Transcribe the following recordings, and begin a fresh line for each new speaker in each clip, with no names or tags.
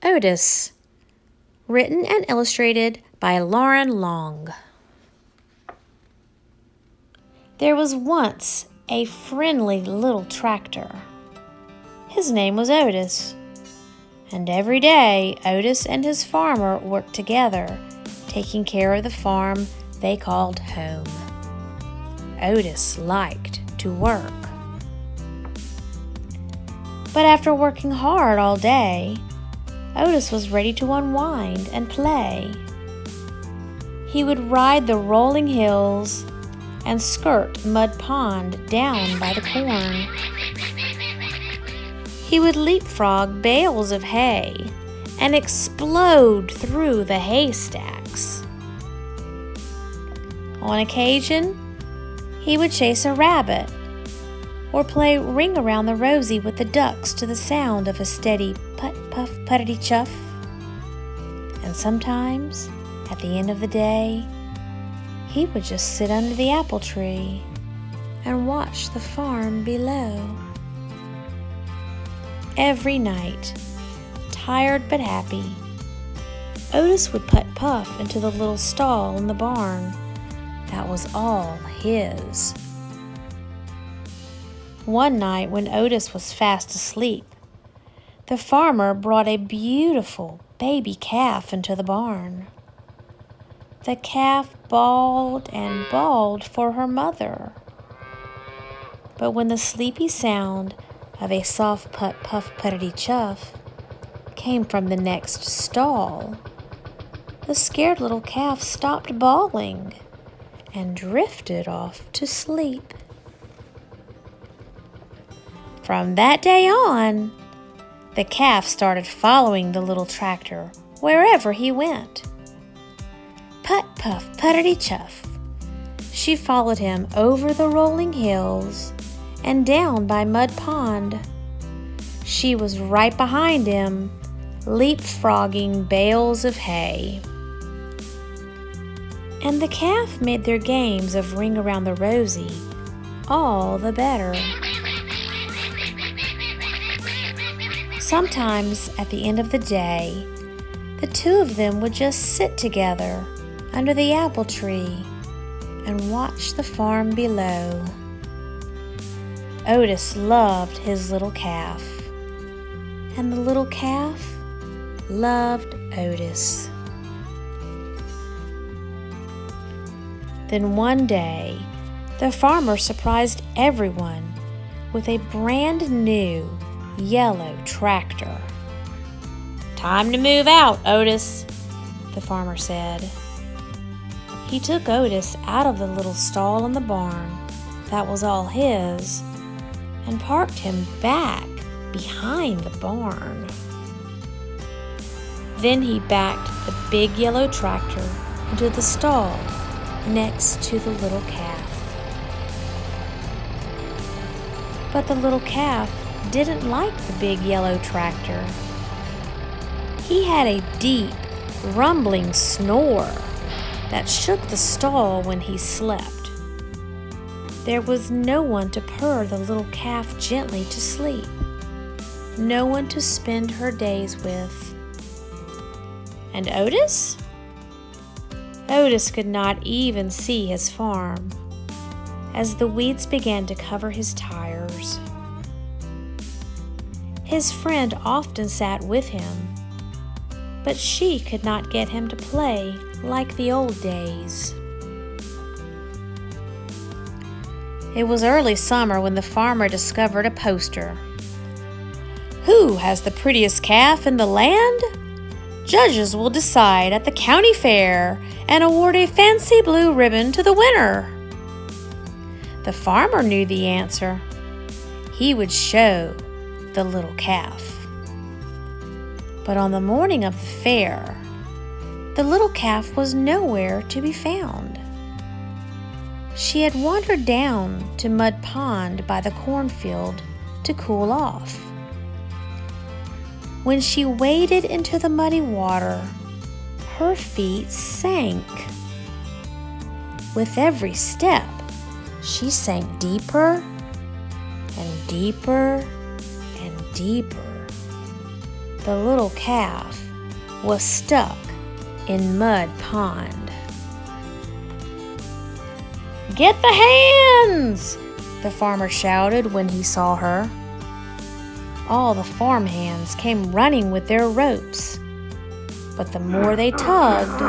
Otis, written and illustrated by Loren. There was once a friendly little tractor. His name was Otis, and every day Otis and his farmer worked together, taking care of the farm they called home. Otis liked to work. But after working hard all day, Otis was ready to unwind and play. He would ride the rolling hills and skirt Mud Pond down by the corn. He would leapfrog bales of hay and explode through the haystacks. On occasion, he would chase a rabbit or play Ring Around the Rosie with the ducks to the sound of a steady put, puff, puttity chuff. And sometimes, at the end of the day, he would just sit under the apple tree and watch the farm below. Every night, tired but happy, Otis would put Puff into the little stall in the barn that was all his. One night when Otis was fast asleep, the farmer brought a beautiful baby calf into the barn. The calf bawled and bawled for her mother. But when the sleepy sound of a soft put puff puttity chuff came from the next stall, the scared little calf stopped bawling and drifted off to sleep. From that day on, the calf started following the little tractor wherever he went. Put, puff, puttity chuff. She followed him over the rolling hills and down by Mud Pond. She was right behind him, leapfrogging bales of hay. And the calf made their games of Ring Around the Rosie all the better. Sometimes, at the end of the day, the two of them would just sit together under the apple tree and watch the farm below. Otis loved his little calf, and the little calf loved Otis. Then one day, the farmer surprised everyone with a brand new yellow tractor. "Time to move out, Otis," the farmer said. He took Otis out of the little stall in the barn that was all his and parked him back behind the barn. Then he backed the big yellow tractor into the stall next to the little calf. But the little calf didn't like the big yellow tractor. He had a deep, rumbling snore that shook the stall when he slept. There was no one to purr the little calf gently to sleep, no one to spend her days with. And Otis? Otis could not even see his farm, as the weeds began to cover his tires. His friend often sat with him, but she could not get him to play like the old days. It was early summer when the farmer discovered a poster. "Who has the prettiest calf in the land? Judges will decide at the county fair and award a fancy blue ribbon to the winner." The farmer knew the answer. He would show the little calf. But on the morning of the fair, the little calf was nowhere to be found. She had wandered down to Mud Pond by the cornfield to cool off. When she waded into the muddy water, her feet sank. With every step, she sank deeper and deeper and deeper. the little calf was stuck in Mud Pond. "Get the hands!" the farmer shouted when he saw her. All the farm hands came running with their ropes, but the more they tugged,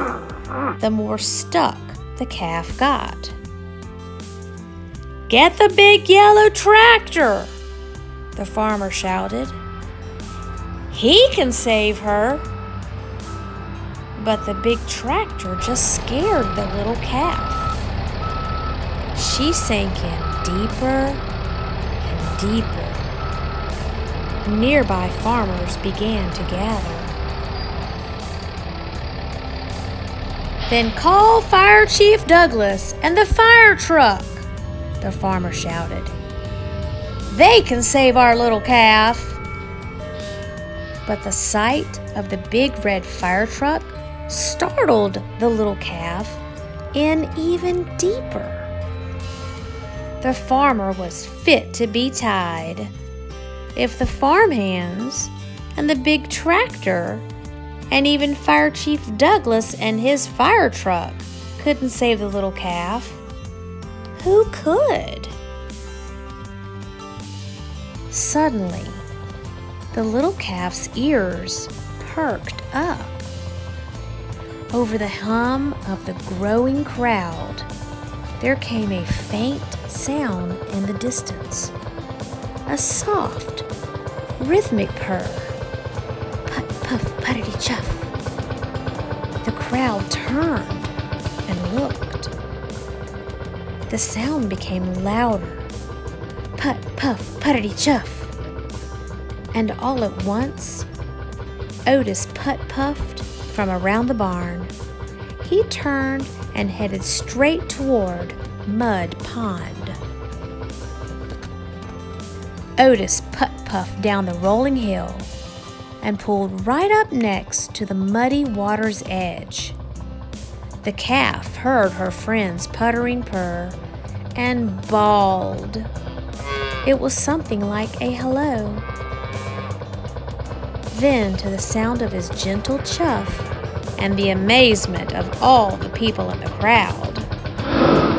the more stuck the calf got. "Get the big yellow tractor!" the farmer shouted. "He can save her." But the big tractor just scared the little calf. She sank in deeper and deeper. Nearby farmers began to gather. "Then call Fire Chief Douglas and the fire truck," the farmer shouted. "They can save our little calf." But the sight of the big red fire truck startled the little calf in even deeper. The farmer was fit to be tied. If the farmhands and the big tractor and even Fire Chief Douglas and his fire truck couldn't save the little calf, who could? Suddenly, the little calf's ears perked up. Over the hum of the growing crowd, there came a faint sound in the distance, a soft, rhythmic purr. Puff, puff, puttity chuff. The crowd turned and looked. The sound became louder. Put, puff, puttity chuff. And all at once, Otis putt-puffed from around the barn. He turned and headed straight toward Mud Pond. Otis putt-puffed down the rolling hill and pulled right up next to the muddy water's edge. The calf heard her friend's puttering purr and bawled. It was something like a hello. Then, to the sound of his gentle chuff and the amazement of all the people in the crowd,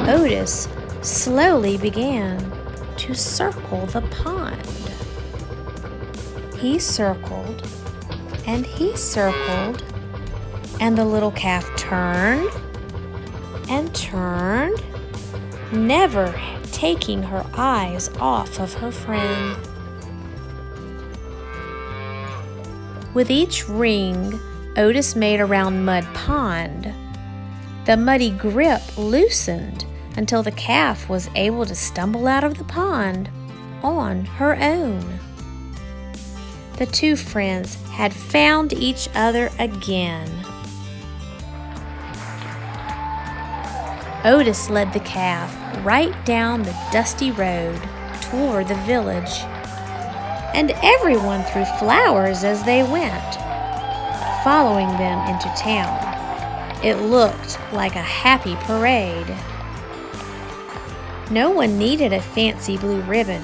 Otis slowly began to circle the pond. He circled and he circled, and the little calf turned and turned, never taking her eyes off of her friend. With each ring Otis made around Mud Pond, the muddy grip loosened until the calf was able to stumble out of the pond on her own. The two friends had found each other again. Otis led the calf right down the dusty road toward the village, and everyone threw flowers as they went, following them into town. It looked like a happy parade. No one needed a fancy blue ribbon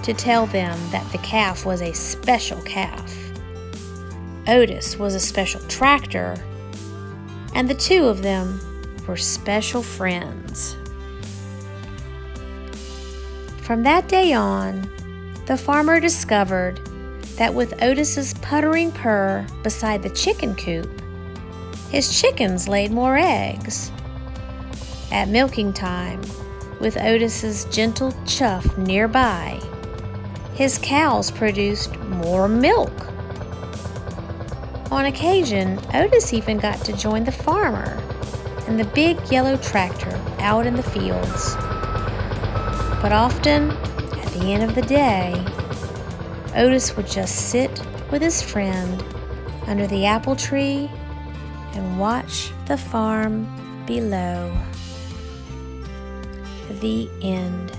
to tell them that the calf was a special calf. Otis was a special tractor, and the two of them were special friends. From that day on, the farmer discovered that with Otis's puttering purr beside the chicken coop, his chickens laid more eggs. At milking time, with Otis's gentle chuff nearby, his cows produced more milk. On occasion, Otis even got to join the farmer and the big yellow tractor out in the fields. But often, at the end of the day, Otis would just sit with his friend under the apple tree and watch the farm below. The end.